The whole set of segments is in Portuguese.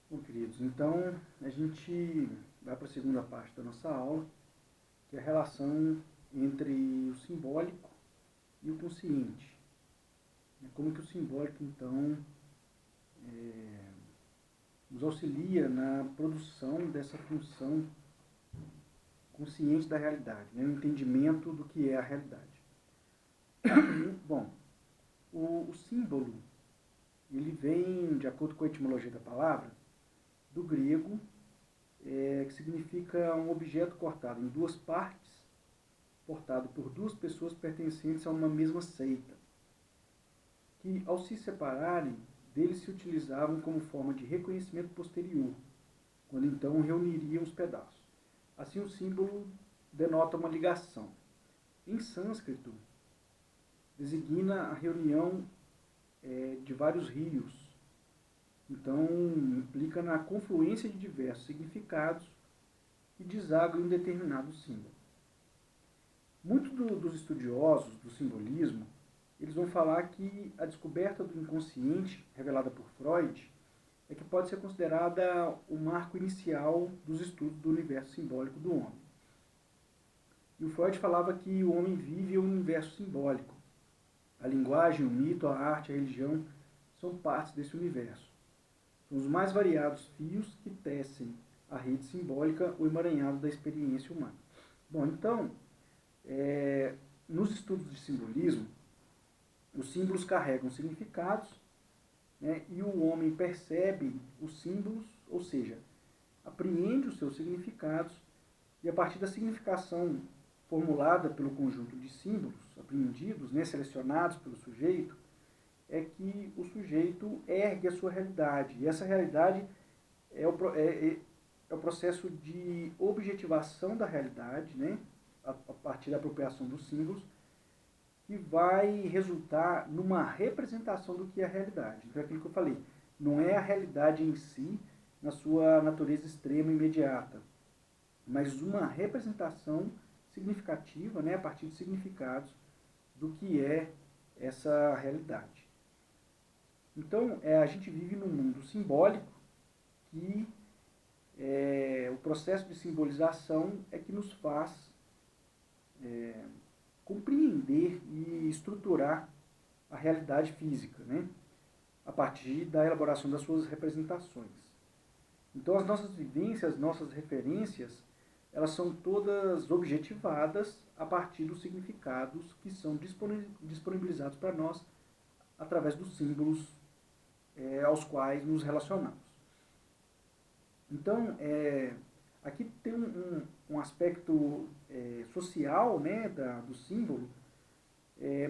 Bom, queridos, então a gente vai para a segunda parte da nossa aula, que é a relação entre o simbólico e o consciente. Como que o simbólico, então, nos auxilia na produção dessa função consciente da realidade, o entendimento do que é a realidade. Bom, o símbolo, ele vem, de acordo com a etimologia da palavra, do grego, que significa um objeto cortado em duas partes, portado por duas pessoas pertencentes a uma mesma seita, que, ao se separarem, deles se utilizavam como forma de reconhecimento posterior, quando então reuniriam os pedaços. Assim, o símbolo denota uma ligação. Em sânscrito, designa a reunião de vários rios. Então, implica na confluência de diversos significados que desaguam em um determinado símbolo. Muitos dos estudiosos do simbolismo, eles vão falar que a descoberta do inconsciente, revelada por Freud, é que pode ser considerada o marco inicial dos estudos do universo simbólico do homem. E o Freud falava que o homem vive um universo simbólico. A linguagem, o mito, a arte, a religião são partes desse universo. São os mais variados fios que tecem a rede simbólica, o emaranhado da experiência humana. Bom, então, nos estudos de simbolismo, os símbolos carregam significados, né, e o homem percebe os símbolos, ou seja, apreende os seus significados, e a partir da significação formulada pelo conjunto de símbolos apreendidos, né, selecionados pelo sujeito, é que o sujeito ergue a sua realidade. E essa realidade é o processo de objetivação da realidade, né, a partir da apropriação dos símbolos, que vai resultar numa representação do que é a realidade. Então é aquilo que eu falei, não é a realidade em si, na sua natureza extrema e imediata, mas uma representação significativa, né, a partir de significados, do que é essa realidade. Então, a gente vive num mundo simbólico que o processo de simbolização é que nos faz compreender e estruturar a realidade física, né, a partir da elaboração das suas representações. Então, as nossas vivências, as nossas referências, elas são todas objetivadas a partir dos significados que são disponibilizados para nós através dos símbolos aos quais nos relacionamos. Então, aqui tem um aspecto social, né, do símbolo,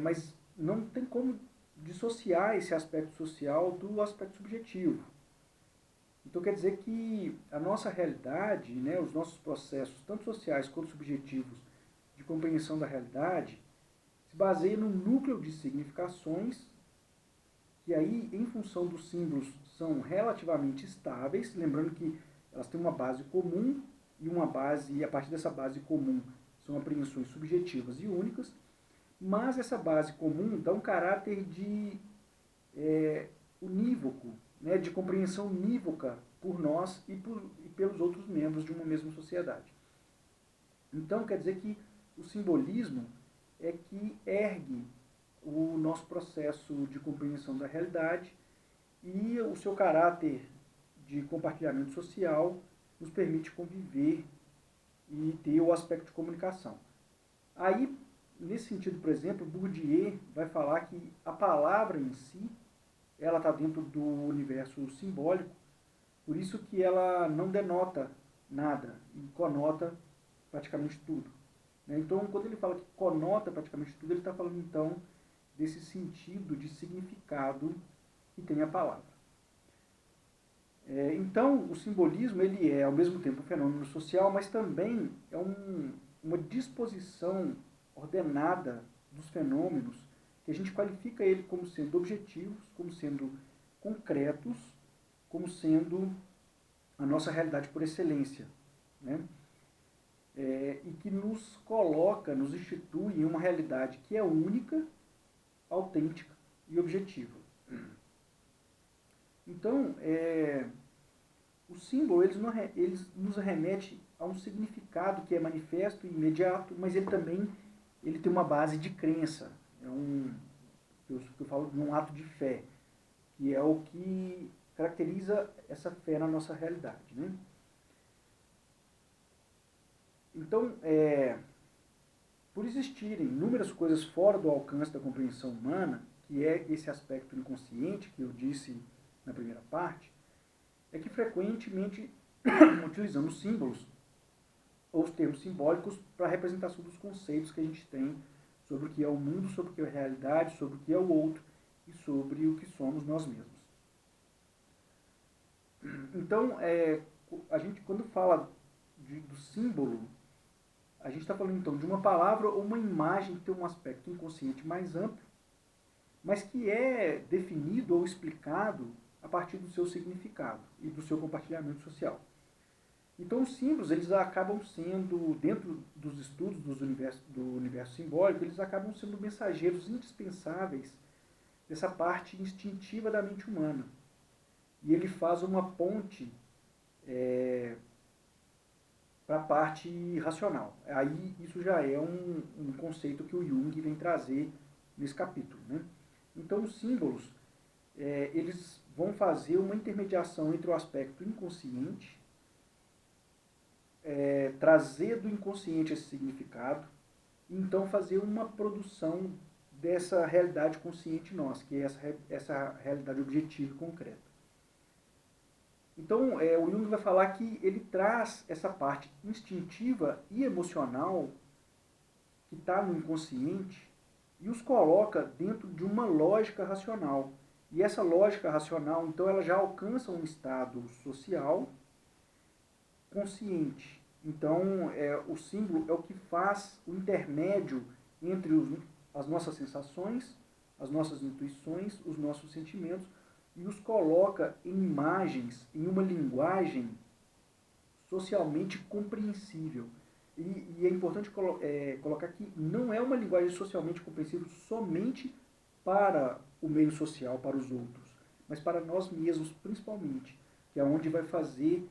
mas não tem como dissociar esse aspecto social do aspecto subjetivo. Então quer dizer que a nossa realidade, né, os nossos processos, tanto sociais quanto subjetivos, de compreensão da realidade, se baseiam num núcleo de significações que aí, em função dos símbolos, são relativamente estáveis, lembrando que elas têm uma base comum e uma base, e a partir dessa base comum são apreensões subjetivas e únicas, mas essa base comum dá um caráter de unívoco, né, de compreensão unívoca por nós e pelos outros membros de uma mesma sociedade. Então, quer dizer que o simbolismo é que ergue o nosso processo de compreensão da realidade e o seu caráter de compartilhamento social nos permite conviver e ter o aspecto de comunicação. Aí, nesse sentido, por exemplo, Bourdieu vai falar que a palavra em si, ela está dentro do universo simbólico, por isso que ela não denota nada e conota praticamente tudo. Então, quando ele fala que conota praticamente tudo, ele está falando, então, desse sentido de significado que tem a palavra. Então, o simbolismo ele é, ao mesmo tempo, um fenômeno social, mas também é uma disposição ordenada dos fenômenos, que a gente qualifica ele como sendo objetivos, como sendo concretos, como sendo a nossa realidade por excelência, né? E que nos coloca, nos institui em uma realidade que é única, autêntica e objetiva. Então, O símbolo, eles nos remete a um significado que é manifesto e imediato, mas ele também tem uma base de crença. É que eu falo de um ato de fé, que é o que caracteriza essa fé na nossa realidade, né? Então, por existirem inúmeras coisas fora do alcance da compreensão humana, que é esse aspecto inconsciente que eu disse na primeira parte, é que frequentemente utilizamos símbolos ou os termos simbólicos para a representação dos conceitos que a gente tem sobre o que é o mundo, sobre o que é a realidade, sobre o que é o outro e sobre o que somos nós mesmos. Então, a gente quando fala do símbolo, a gente está falando então de uma palavra ou uma imagem que tem um aspecto inconsciente mais amplo, mas que é definido ou explicado a partir do seu significado e do seu compartilhamento social. Então, os símbolos, eles acabam sendo, dentro dos estudos do universo simbólico, eles acabam sendo mensageiros indispensáveis dessa parte instintiva da mente humana. E ele faz uma ponte para a parte racional. Aí, isso já é um conceito que o Jung vem trazer nesse capítulo, né? Então, os símbolos, eles vão fazer uma intermediação entre o aspecto inconsciente, trazer do inconsciente esse significado, e então fazer uma produção dessa realidade consciente nossa, que é essa realidade objetiva e concreta. Então, o Jung vai falar que ele traz essa parte instintiva e emocional que está no inconsciente e os coloca dentro de uma lógica racional. E essa lógica racional, então, ela já alcança um estado social consciente. Então, o símbolo é o que faz o intermédio entre as nossas sensações, as nossas intuições, os nossos sentimentos, e os coloca em imagens, em uma linguagem socialmente compreensível. E é importante colocar que não é uma linguagem socialmente compreensível somente para o meio social, para os outros, mas para nós mesmos principalmente, que é onde vai fazer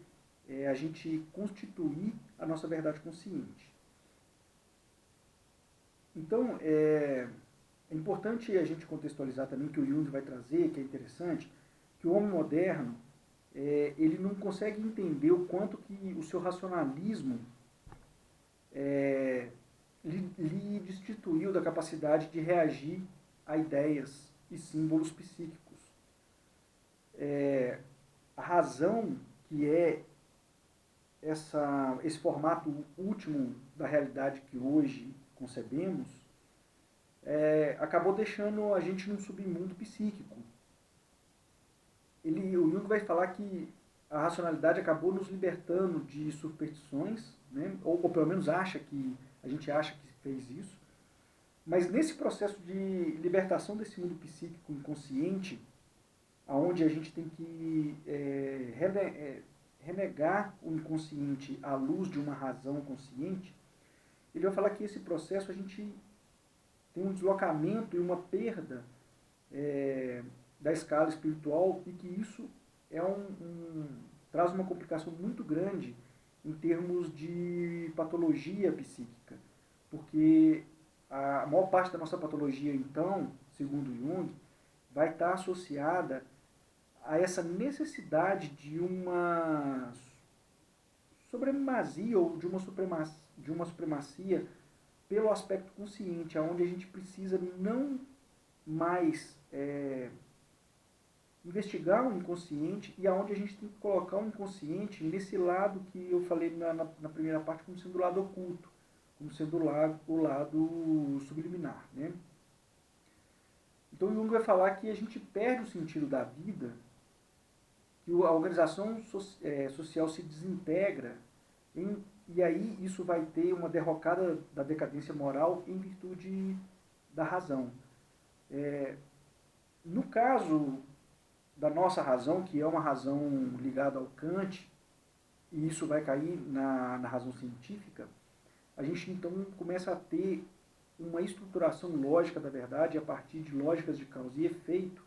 a gente constituir a nossa verdade consciente. Então, é importante a gente contextualizar também que o Jung vai trazer, que é interessante, que o homem moderno, ele não consegue entender o quanto que o seu racionalismo lhe destituiu da capacidade de reagir a ideias e símbolos psíquicos. A razão, que é esse formato último da realidade que hoje concebemos, acabou deixando a gente num submundo psíquico. O Jung vai falar que a racionalidade acabou nos libertando de superstições, né? ou pelo menos a gente acha que fez isso, mas nesse processo de libertação desse mundo psíquico inconsciente, aonde a gente tem que renegar o inconsciente à luz de uma razão consciente, ele vai falar que esse processo a gente tem um deslocamento e uma perda da escala espiritual e que isso traz uma complicação muito grande em termos de patologia psíquica, porque a maior parte da nossa patologia, então, segundo Jung, vai estar associada a essa necessidade de uma supremacia ou de uma supremacia pelo aspecto consciente, onde a gente precisa não mais investigar o inconsciente e aonde a gente tem que colocar o inconsciente nesse lado que eu falei na primeira parte como sendo o lado oculto, como sendo o lado subliminar, né? Então Jung vai falar que a gente perde o sentido da vida, que a organização social se desintegra e aí isso vai ter uma derrocada da decadência moral em virtude da razão. No caso da nossa razão, que é uma razão ligada ao Kant, e isso vai cair na razão científica, a gente então começa a ter uma estruturação lógica da verdade a partir de lógicas de causa e efeito,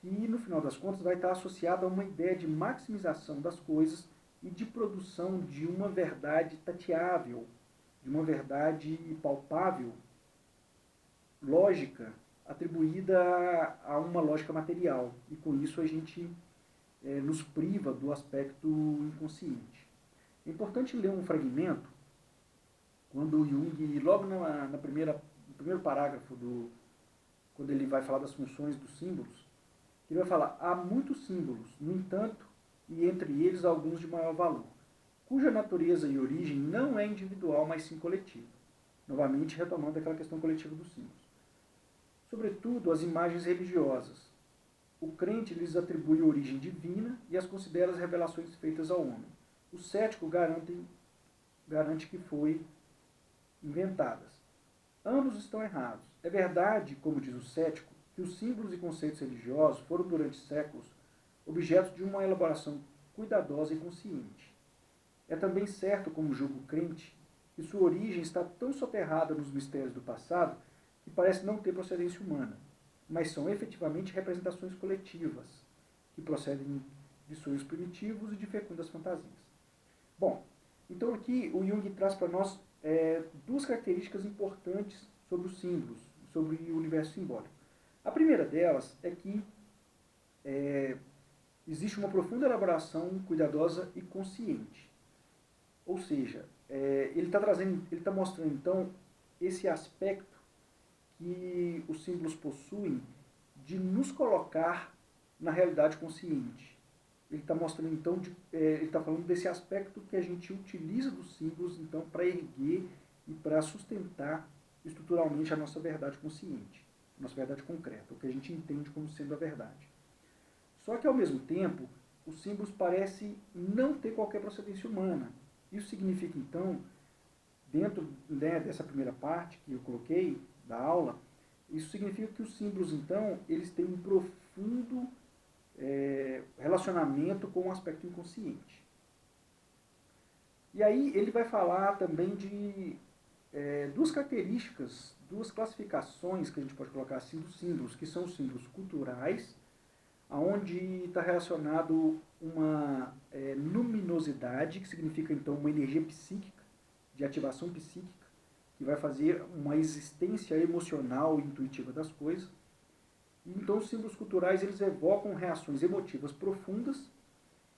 que no final das contas vai estar associada a uma ideia de maximização das coisas e de produção de uma verdade tateável, de uma verdade palpável, lógica, atribuída a uma lógica material. E com isso a gente nos priva do aspecto inconsciente. É importante ler um fragmento, quando o Jung, logo no primeiro parágrafo, quando ele vai falar das funções dos símbolos, ele vai falar: há muitos símbolos, no entanto, e entre eles alguns de maior valor, cuja natureza e origem não é individual, mas sim coletiva. Novamente, retomando aquela questão coletiva dos símbolos. Sobretudo, as imagens religiosas. O crente lhes atribui origem divina e as considera as revelações feitas ao homem. O cético garante que foi inventadas. Ambos estão errados. É verdade, como diz o cético, que os símbolos e conceitos religiosos foram durante séculos objetos de uma elaboração cuidadosa e consciente. É também certo, como julga o crente, que sua origem está tão soterrada nos mistérios do passado que parece não ter procedência humana, mas são efetivamente representações coletivas, que procedem de sonhos primitivos e de fecundas fantasias. Bom, então aqui o Jung traz para nós duas características importantes sobre os símbolos, sobre o universo simbólico. A primeira delas é que existe uma profunda elaboração cuidadosa e consciente. Ou seja, ele está mostrando então esse aspecto que os símbolos possuem de nos colocar na realidade consciente. Ele está mostrando então, ele está falando desse aspecto que a gente utiliza dos símbolos então para erguer e para sustentar estruturalmente a nossa verdade consciente, a nossa verdade concreta, o que a gente entende como sendo a verdade. Só que ao mesmo tempo, os símbolos parecem não ter qualquer procedência humana. Isso significa então, dentro dessa primeira parte que eu coloquei da aula, isso significa que os símbolos então, eles têm um profundo relacionamento com o aspecto inconsciente. E aí ele vai falar também de duas características, duas classificações que a gente pode colocar assim dos símbolos, que são os símbolos culturais, onde está relacionado uma luminosidade, que significa então uma energia psíquica, de ativação psíquica, que vai fazer uma existência emocional e intuitiva das coisas. Então os símbolos culturais eles evocam reações emotivas profundas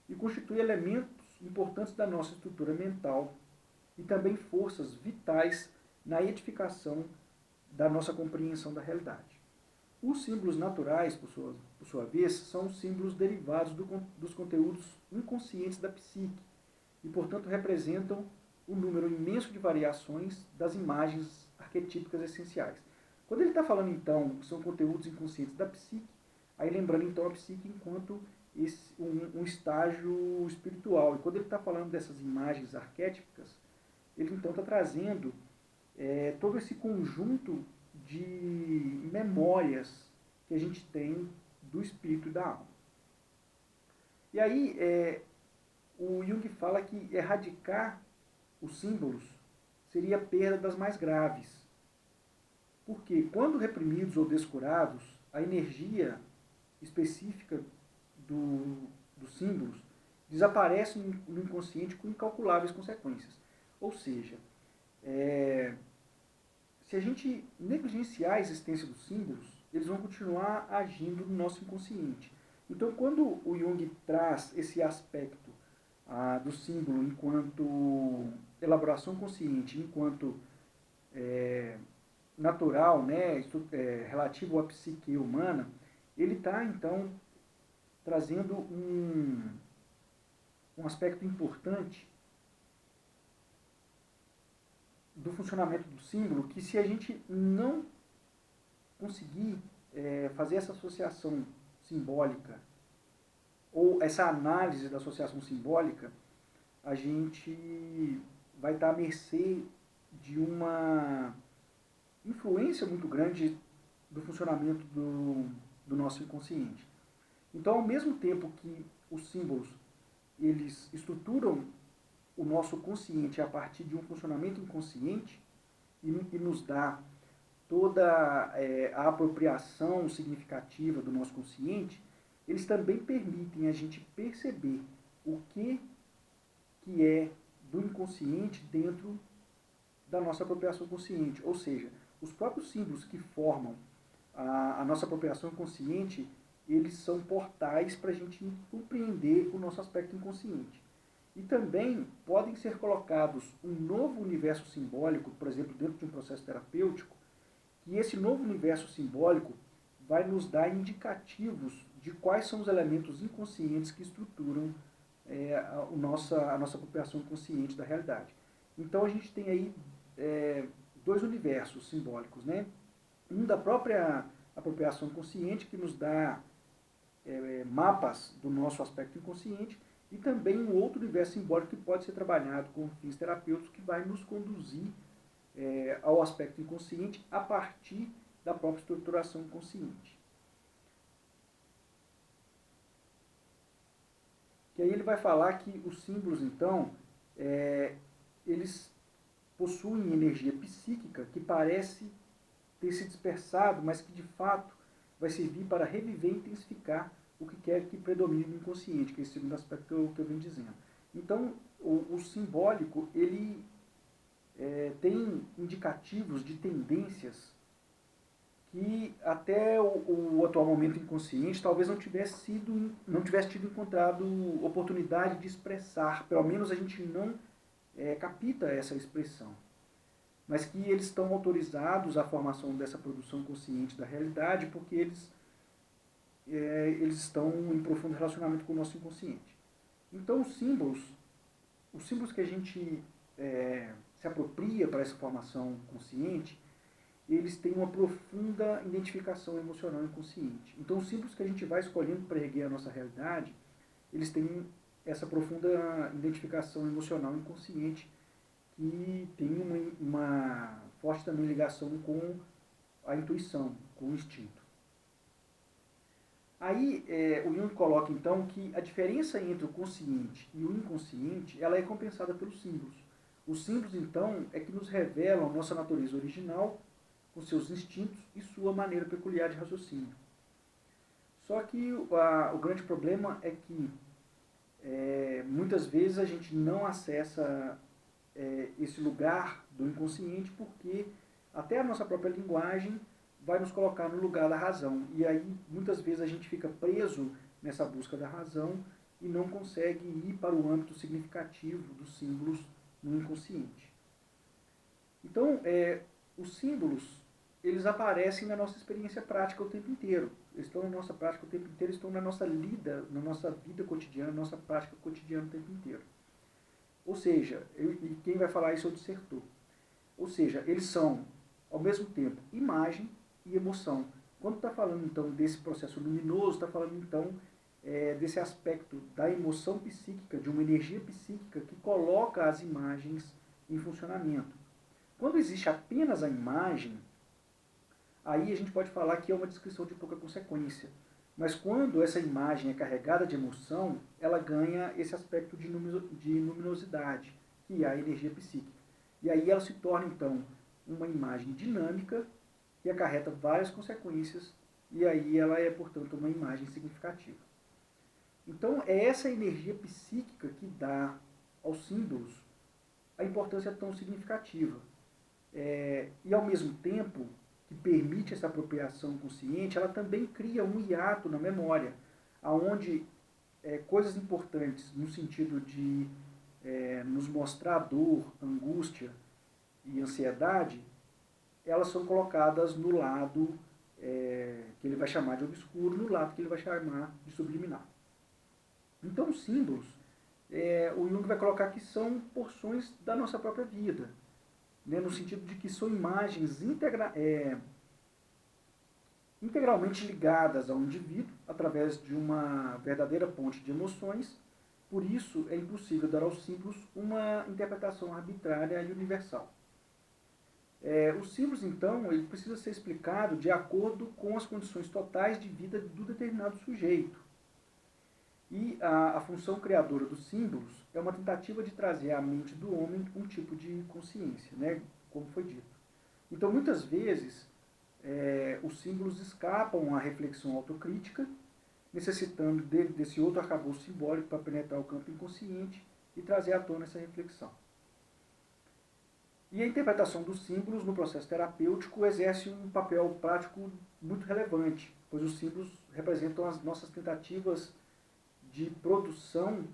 e constituem elementos importantes da nossa estrutura mental e também forças vitais na edificação da nossa compreensão da realidade. Os símbolos naturais, por sua vez, são símbolos derivados dos conteúdos inconscientes da psique e, portanto, representam um número imenso de variações das imagens arquetípicas essenciais. Quando ele está falando, então, que são conteúdos inconscientes da psique, aí lembrando, então, a psique enquanto um estágio espiritual. E quando ele está falando dessas imagens arquétipicas, ele, então, está trazendo todo esse conjunto de memórias que a gente tem do espírito e da alma. E aí, o Jung fala que erradicar os símbolos seria a perda das mais graves. Porque, quando reprimidos ou descurados, a energia específica dos símbolos desaparece no inconsciente com incalculáveis consequências. Ou seja, se a gente negligenciar a existência dos símbolos, eles vão continuar agindo no nosso inconsciente. Então, quando o Jung traz esse aspecto do símbolo enquanto elaboração consciente, enquanto natural, né, relativo à psique humana, ele está, então, trazendo um aspecto importante do funcionamento do símbolo, que se a gente não conseguir fazer essa associação simbólica, ou essa análise da associação simbólica, a gente vai estar à mercê de uma influência muito grande do funcionamento do nosso inconsciente. Então, ao mesmo tempo que os símbolos eles estruturam o nosso consciente a partir de um funcionamento inconsciente e nos dá toda a apropriação significativa do nosso consciente, eles também permitem a gente perceber o que é do inconsciente dentro da nossa apropriação consciente. Ou seja, os próprios símbolos que formam a nossa apropriação consciente, eles são portais para a gente compreender o nosso aspecto inconsciente. E também podem ser colocados um novo universo simbólico, por exemplo, dentro de um processo terapêutico, que esse novo universo simbólico vai nos dar indicativos de quais são os elementos inconscientes que estruturam a nossa apropriação consciente da realidade. Então a gente tem aí dois universos simbólicos, né? Um da própria apropriação consciente, que nos dá mapas do nosso aspecto inconsciente, e também um outro universo simbólico que pode ser trabalhado com fins terapêuticos, que vai nos conduzir ao aspecto inconsciente a partir da própria estruturação consciente. Que aí ele vai falar que os símbolos, então, eles possuem energia psíquica que parece ter se dispersado, mas que de fato vai servir para reviver e intensificar o que quer que predomine no inconsciente, que é esse segundo aspecto que eu venho dizendo. Então, o simbólico, ele tem indicativos de tendências que até o atual momento inconsciente talvez não tivesse tido encontrado oportunidade de expressar, pelo menos a gente não capta essa expressão, mas que eles estão autorizados à formação dessa produção consciente da realidade, porque eles estão em profundo relacionamento com o nosso inconsciente. Então os símbolos que a gente se apropria para essa formação consciente, eles têm uma profunda identificação emocional inconsciente. Então os símbolos que a gente vai escolhendo para erguer a nossa realidade, eles têm essa profunda identificação emocional inconsciente, que tem uma forte também ligação com a intuição, com o instinto. Aí o Jung coloca então que a diferença entre o consciente e o inconsciente, ela é compensada pelos símbolos. Os símbolos então é que nos revelam nossa natureza original, com seus instintos e sua maneira peculiar de raciocínio. Só que o grande problema é que muitas vezes a gente não acessa esse lugar do inconsciente, porque até a nossa própria linguagem vai nos colocar no lugar da razão. E aí, muitas vezes, a gente fica preso nessa busca da razão e não consegue ir para o âmbito significativo dos símbolos no inconsciente. Então, os símbolos, eles aparecem na nossa experiência prática o tempo inteiro. Eles estão na nossa prática o tempo inteiro, estão na nossa vida cotidiana, na nossa prática cotidiana o tempo inteiro. Ou seja, e quem vai falar isso é o dissertor. Ou seja, eles são, ao mesmo tempo, imagem e emoção. Quando está falando, então, desse processo luminoso, está falando, então, desse aspecto da emoção psíquica, de uma energia psíquica que coloca as imagens em funcionamento. Quando existe apenas a imagem, aí a gente pode falar que é uma descrição de pouca consequência. Mas quando essa imagem é carregada de emoção, ela ganha esse aspecto de luminosidade, que é a energia psíquica. E aí ela se torna, então, uma imagem dinâmica que acarreta várias consequências, e aí ela é, portanto, uma imagem significativa. Então, é essa energia psíquica que dá aos símbolos a importância tão significativa. E, ao mesmo tempo que permite essa apropriação consciente, ela também cria um hiato na memória, onde coisas importantes no sentido de nos mostrar dor, angústia e ansiedade, elas são colocadas no lado que ele vai chamar de obscuro, no lado que ele vai chamar de subliminar. Então, os símbolos, o Jung vai colocar que são porções da nossa própria vida, né, no sentido de que são imagens integralmente ligadas ao indivíduo através de uma verdadeira ponte de emoções. Por isso, é impossível dar aos símbolos uma interpretação arbitrária e universal. Os símbolos, então, ele precisa ser explicado de acordo com as condições totais de vida do determinado sujeito. E a função criadora dos símbolos é uma tentativa de trazer à mente do homem um tipo de consciência, né, como foi dito. Então, muitas vezes, os símbolos escapam à reflexão autocrítica, necessitando desse outro arcabouço simbólico para penetrar o campo inconsciente e trazer à tona essa reflexão. E a interpretação dos símbolos no processo terapêutico exerce um papel prático muito relevante, pois os símbolos representam as nossas tentativas de produção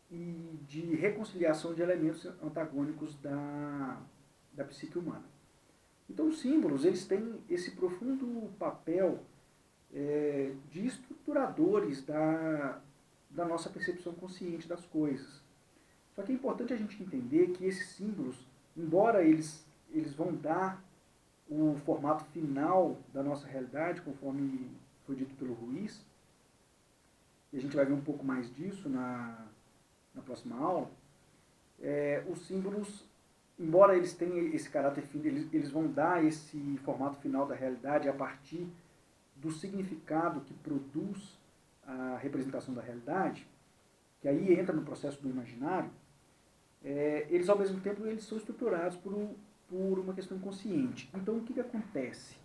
e de reconciliação de elementos antagônicos da psique humana. Então, os símbolos eles têm esse profundo papel de estruturadores da nossa percepção consciente das coisas. Só que é importante a gente entender que esses símbolos, embora eles vão dar o formato final da nossa realidade, conforme foi dito pelo Ruiz, e a gente vai ver um pouco mais disso na próxima aula, os símbolos, embora eles tenham esse caráter fino, eles vão dar esse formato final da realidade a partir do significado que produz a representação da realidade, que aí entra no processo do imaginário. Eles, ao mesmo tempo, eles são estruturados por uma questão inconsciente. Então, o que acontece?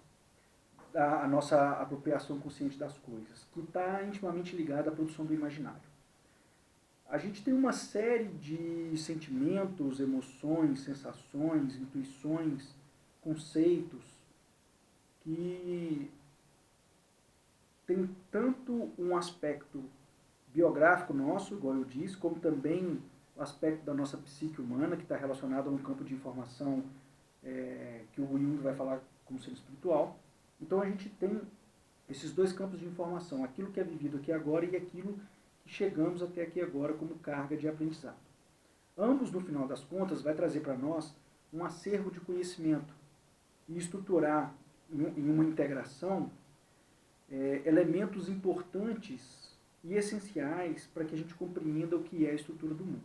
A nossa apropriação consciente das coisas, que está intimamente ligada à produção do imaginário. A gente tem uma série de sentimentos, emoções, sensações, intuições, conceitos, que tem tanto um aspecto biográfico nosso, igual eu disse, como também o aspecto da nossa psique humana, que está relacionado a um campo de informação que o Jung vai falar como sendo espiritual. Então a gente tem esses dois campos de informação, aquilo que é vivido aqui agora e aquilo que chegamos até aqui agora como carga de aprendizado. Ambos, no final das contas, vai trazer para nós um acervo de conhecimento e estruturar em uma integração elementos importantes e essenciais para que a gente compreenda o que é a estrutura do mundo.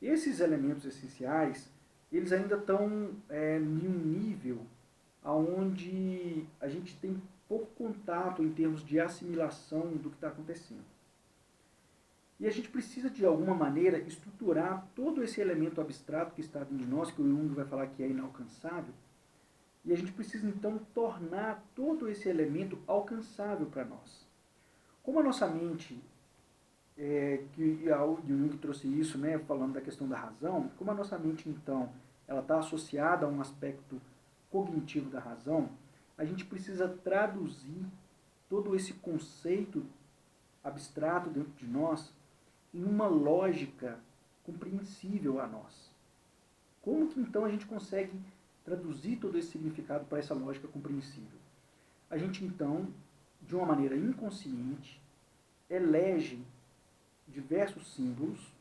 Esses elementos essenciais, eles ainda estão em um nível onde a gente tem pouco contato em termos de assimilação do que está acontecendo. E a gente precisa, de alguma maneira, estruturar todo esse elemento abstrato que está dentro de nós, que o Jung vai falar que é inalcançável, e a gente precisa, então, tornar todo esse elemento alcançável para nós. Como a nossa mente, que o Jung trouxe isso, né, falando da questão da razão, como a nossa mente, então, ela está associada a um aspecto cognitivo da razão, a gente precisa traduzir todo esse conceito abstrato dentro de nós em uma lógica compreensível a nós. Como que então a gente consegue traduzir todo esse significado para essa lógica compreensível? A gente então, de uma maneira inconsciente, elege diversos símbolos.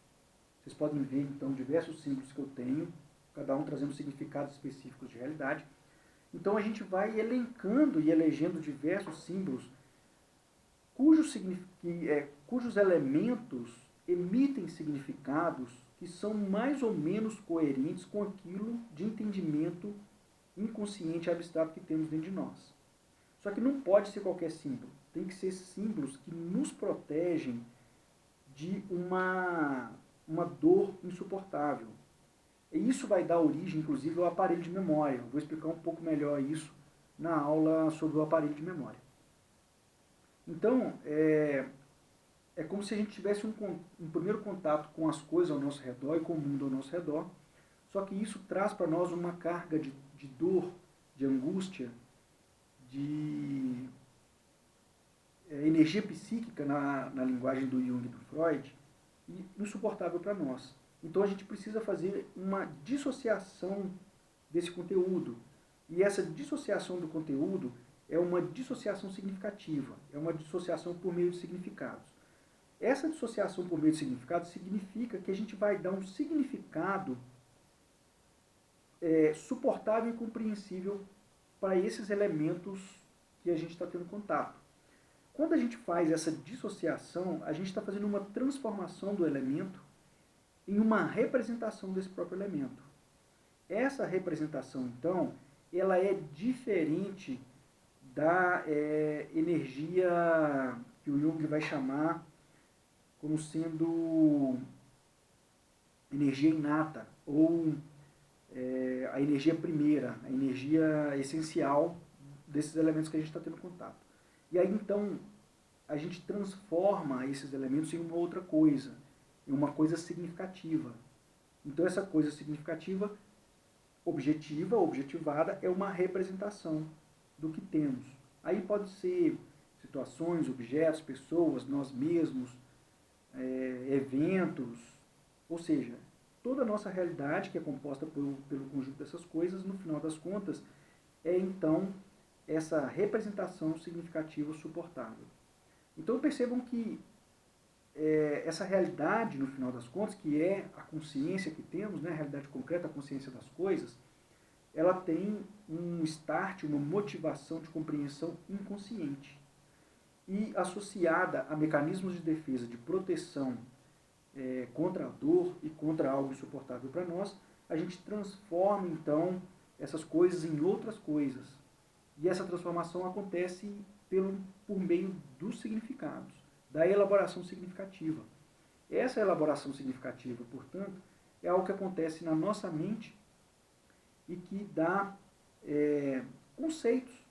Vocês podem ver então diversos símbolos que eu tenho, cada um trazendo significados específicos de realidade. Então a gente vai elencando e elegendo diversos símbolos cujos elementos emitem significados que são mais ou menos coerentes com aquilo de entendimento inconsciente e abstrato que temos dentro de nós. Só que não pode ser qualquer símbolo. Tem que ser símbolos que nos protegem de uma dor insuportável. E isso vai dar origem, inclusive, ao aparelho de memória. Eu vou explicar um pouco melhor isso na aula sobre o aparelho de memória. Então, é como se a gente tivesse um primeiro contato com as coisas ao nosso redor e com o mundo ao nosso redor, só que isso traz para nós uma carga de dor, de angústia, de energia psíquica na linguagem do Jung e do Freud, e insuportável para nós. Então a gente precisa fazer uma dissociação desse conteúdo. E essa dissociação do conteúdo é uma dissociação significativa, é uma dissociação por meio de significados. Essa dissociação por meio de significados significa que a gente vai dar um significado suportável e compreensível para esses elementos que a gente está tendo contato. Quando a gente faz essa dissociação, a gente está fazendo uma transformação do elemento em uma representação desse próprio elemento. Essa representação, então, ela é diferente da energia que o Jung vai chamar como sendo energia inata, ou a energia primeira, a energia essencial desses elementos que a gente está tendo contato. E aí, então, a gente transforma esses elementos em uma outra coisa, em uma coisa significativa. Então essa coisa significativa, objetiva, objetivada, é uma representação do que temos. Aí pode ser situações, objetos, pessoas, nós mesmos, eventos, ou seja, toda a nossa realidade, que é composta pelo conjunto dessas coisas, no final das contas, é então essa representação significativa suportável. Então percebam que essa realidade, no final das contas, que é a consciência que temos, né, a realidade concreta, a consciência das coisas, ela tem um start, uma motivação de compreensão inconsciente. E associada a mecanismos de defesa, de proteção contra a dor e contra algo insuportável para nós, a gente transforma então essas coisas em outras coisas. E essa transformação acontece por meio dos significados, da elaboração significativa. Essa elaboração significativa, portanto, é algo que acontece na nossa mente e que dá conceitos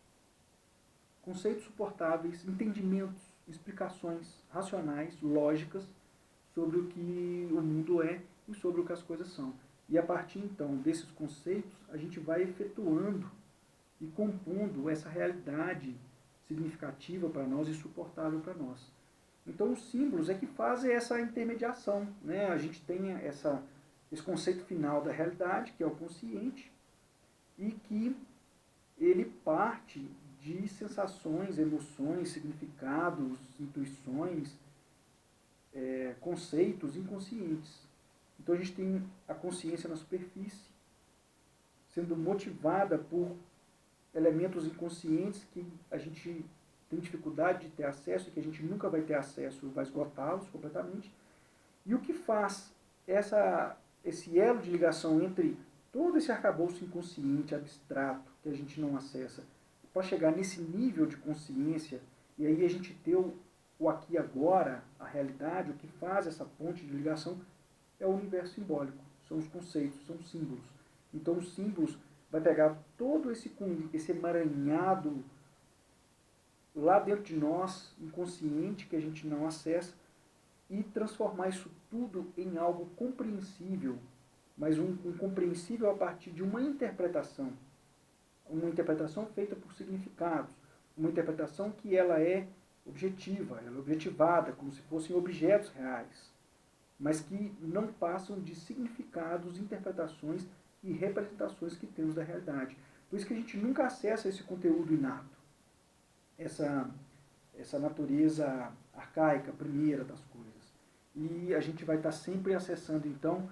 suportáveis, entendimentos, explicações racionais, lógicas, sobre o que o mundo é e sobre o que as coisas são. E a partir, então, desses conceitos, a gente vai efetuando e compondo essa realidade significativa para nós e suportável para nós. Então, os símbolos é que fazem essa intermediação, né? A gente tem esse conceito final da realidade, que é o consciente, e que ele parte de sensações, emoções, significados, intuições, conceitos inconscientes. Então a gente tem a consciência na superfície, sendo motivada por elementos inconscientes que a gente tem dificuldade de ter acesso e que a gente nunca vai ter acesso, vai esgotá-los completamente. E o que faz esse elo de ligação entre todo esse arcabouço inconsciente, abstrato, que a gente não acessa, para chegar nesse nível de consciência, e aí a gente ter o aqui e agora, a realidade, o que faz essa ponte de ligação é o universo simbólico, são os conceitos, são os símbolos. Então os símbolos vai pegar todo esse emaranhado lá dentro de nós, inconsciente, que a gente não acessa, e transformar isso tudo em algo compreensível, mas um compreensível a partir de uma interpretação feita por significados, uma interpretação que ela é objetiva, ela é objetivada, como se fossem objetos reais, mas que não passam de significados, interpretações e representações que temos da realidade. Por isso que a gente nunca acessa esse conteúdo inato, essa natureza arcaica, primeira das coisas. E a gente vai estar sempre acessando, então,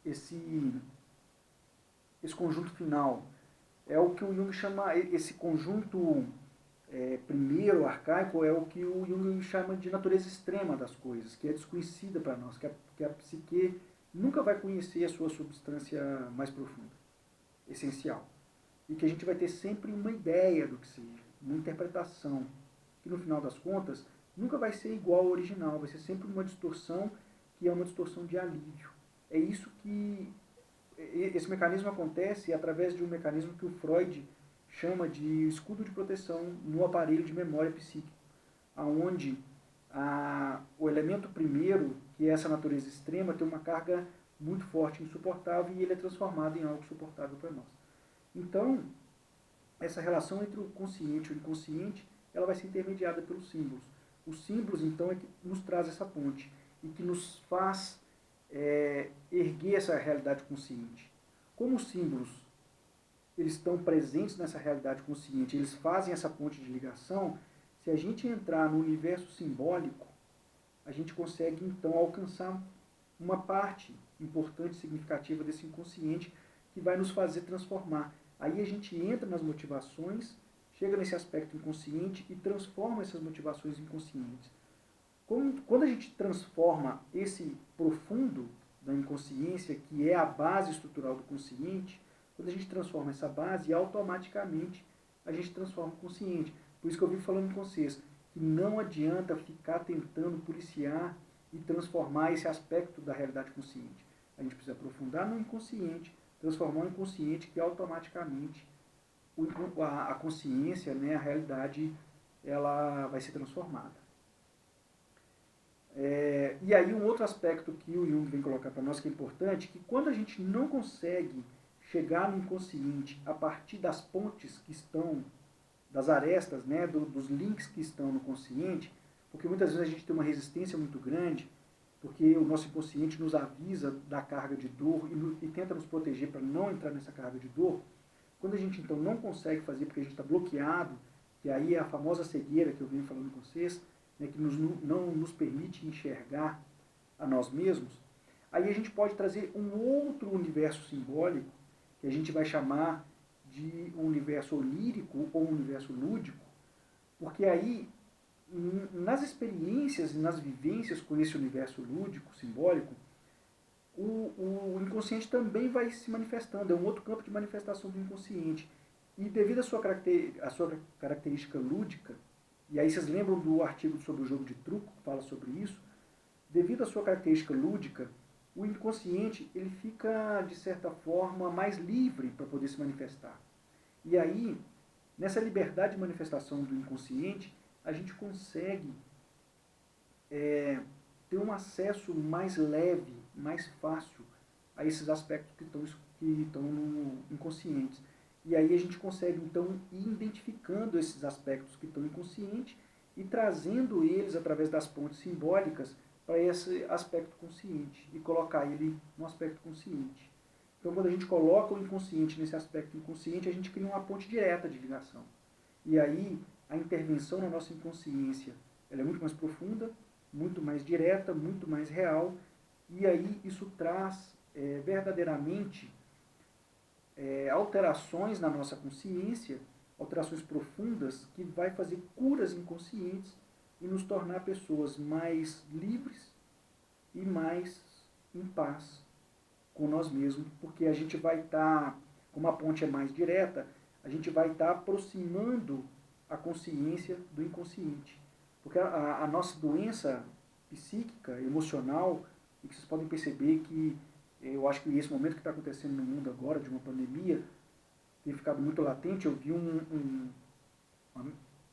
esse conjunto final. É o que o Jung chama, esse conjunto primeiro, arcaico, é o que o Jung chama de natureza extrema das coisas, que é desconhecida para nós, que a psique nunca vai conhecer a sua substância mais profunda, essencial. E que a gente vai ter sempre uma ideia do que seja, uma interpretação, que no final das contas nunca vai ser igual ao original, vai ser sempre uma distorção, que é uma distorção de alívio. É isso que esse mecanismo acontece através de um mecanismo que o Freud chama de escudo de proteção no aparelho de memória psíquica, aonde o elemento primeiro, que é essa natureza extrema, tem uma carga muito forte, insuportável, e ele é transformado em algo suportável para nós. Então, essa relação entre o consciente e o inconsciente, ela vai ser intermediada pelos símbolos. Os símbolos, então, é que nos traz essa ponte e que nos faz erguer essa realidade consciente. Como os símbolos eles estão presentes nessa realidade consciente, eles fazem essa ponte de ligação, se a gente entrar no universo simbólico, a gente consegue então alcançar uma parte importante e significativa desse inconsciente que vai nos fazer transformar. Aí a gente entra nas motivações, chega nesse aspecto inconsciente e transforma essas motivações inconscientes. Quando a gente transforma esse profundo da inconsciência, que é a base estrutural do consciente, quando a gente transforma essa base, automaticamente a gente transforma o consciente. Por isso que eu vim falando com vocês, que não adianta ficar tentando policiar e transformar esse aspecto da realidade consciente. A gente precisa aprofundar no inconsciente, transformar o inconsciente, que automaticamente a consciência, né, a realidade ela vai ser transformada. E aí um outro aspecto que o Jung vem colocar para nós que é importante, que quando a gente não consegue chegar no inconsciente a partir das pontes que estão, das arestas, né, dos links que estão no consciente, porque muitas vezes a gente tem uma resistência muito grande, porque o nosso inconsciente nos avisa da carga de dor e tenta nos proteger para não entrar nessa carga de dor. Quando a gente então não consegue fazer porque a gente está bloqueado, que aí é a famosa cegueira que eu venho falando com vocês, né, que não nos permite enxergar a nós mesmos, aí a gente pode trazer um outro universo simbólico, que a gente vai chamar de um universo onírico ou um universo lúdico, porque aí, nas experiências e nas vivências com esse universo lúdico, simbólico, o inconsciente também vai se manifestando, é um outro campo de manifestação do inconsciente. E devido à sua característica lúdica, e aí vocês lembram do artigo sobre o jogo de truco, que fala sobre isso, devido à sua característica lúdica, o inconsciente ele fica, de certa forma, mais livre para poder se manifestar. E aí, nessa liberdade de manifestação do inconsciente, a gente consegue ter um acesso mais leve, mais fácil a esses aspectos que estão no inconscientes. E aí a gente consegue, então, ir identificando esses aspectos que estão inconscientes e trazendo eles, através das pontes simbólicas, para esse aspecto consciente e colocar ele no aspecto consciente. Então, quando a gente coloca o inconsciente nesse aspecto inconsciente, a gente cria uma ponte direta de ligação. E aí, a intervenção na nossa inconsciência ela é muito mais profunda, muito mais direta, muito mais real, e aí isso traz verdadeiramente alterações na nossa consciência, alterações profundas, que vai fazer curas inconscientes e nos tornar pessoas mais livres e mais em paz com nós mesmos, porque a gente vai estar, como a ponte é mais direta, a gente vai estar aproximando a consciência do inconsciente. Porque a nossa doença psíquica, emocional, e que vocês podem perceber que eu acho que esse momento que está acontecendo no mundo agora, de uma pandemia, tem ficado muito latente. Eu vi um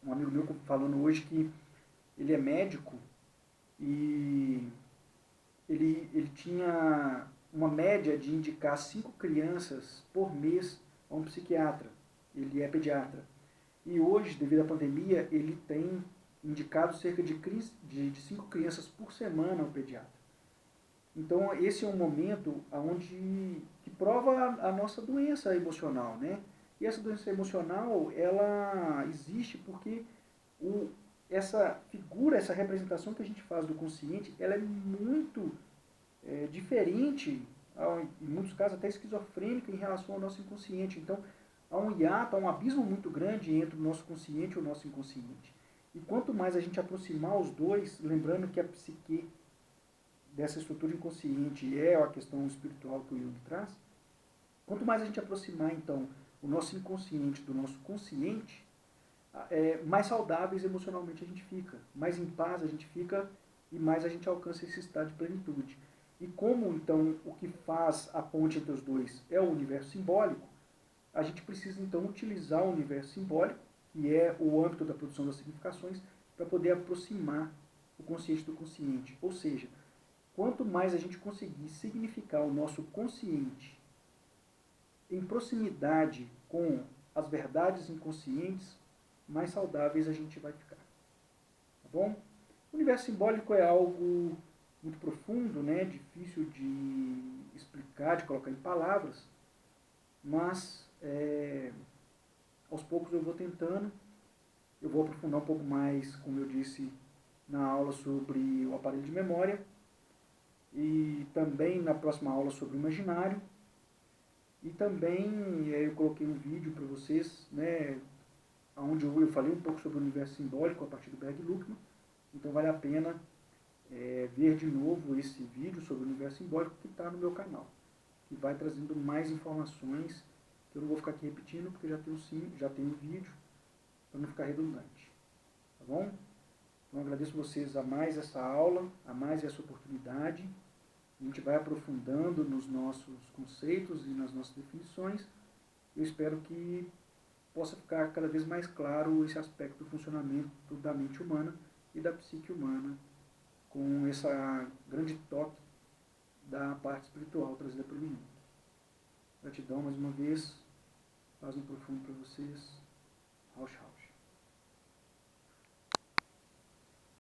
amigo meu falando hoje que ele é médico e ele tinha uma média de indicar 5 crianças por mês a um psiquiatra. Ele é pediatra. E hoje, devido à pandemia, ele tem indicado cerca de 5 crianças por semana ao pediatra. Então, esse é um momento onde que prova a nossa doença emocional, né? E essa doença emocional, ela existe porque essa figura, essa representação que a gente faz do consciente, ela é muito diferente, em muitos casos até esquizofrênica, em relação ao nosso inconsciente. Então, há um hiato, há um abismo muito grande entre o nosso consciente e o nosso inconsciente. E quanto mais a gente aproximar os dois, lembrando que a psique dessa estrutura inconsciente é a questão espiritual que o Jung traz, quanto mais a gente aproximar, então, o nosso inconsciente do nosso consciente, mais saudáveis emocionalmente a gente fica, mais em paz a gente fica e mais a gente alcança esse estado de plenitude. E como, então, o que faz a ponte entre os dois é o universo simbólico, a gente precisa, então, utilizar o universo simbólico, que é o âmbito da produção das significações, para poder aproximar o consciente do consciente. Ou seja, quanto mais a gente conseguir significar o nosso consciente em proximidade com as verdades inconscientes, mais saudáveis a gente vai ficar. Tá bom? O universo simbólico é algo muito profundo, né? Difícil de explicar, de colocar em palavras, mas aos poucos eu vou tentando, eu vou aprofundar um pouco mais, como eu disse, na aula sobre o aparelho de memória, e também na próxima aula sobre o imaginário, e também eu coloquei um vídeo para vocês, né, onde eu falei um pouco sobre o universo simbólico a partir do Berg Luckmann, então vale a pena ver de novo esse vídeo sobre o universo simbólico que está no meu canal, que vai trazendo mais informações, que eu não vou ficar aqui repetindo, porque já tenho vídeo, para não ficar redundante. Tá bom? Então agradeço vocês a mais essa aula, a mais essa oportunidade. A gente vai aprofundando nos nossos conceitos e nas nossas definições. Eu espero que possa ficar cada vez mais claro esse aspecto do funcionamento da mente humana e da psique humana, com esse grande toque da parte espiritual trazida pelo mundo. Gratidão mais uma vez, paz no profundo para vocês.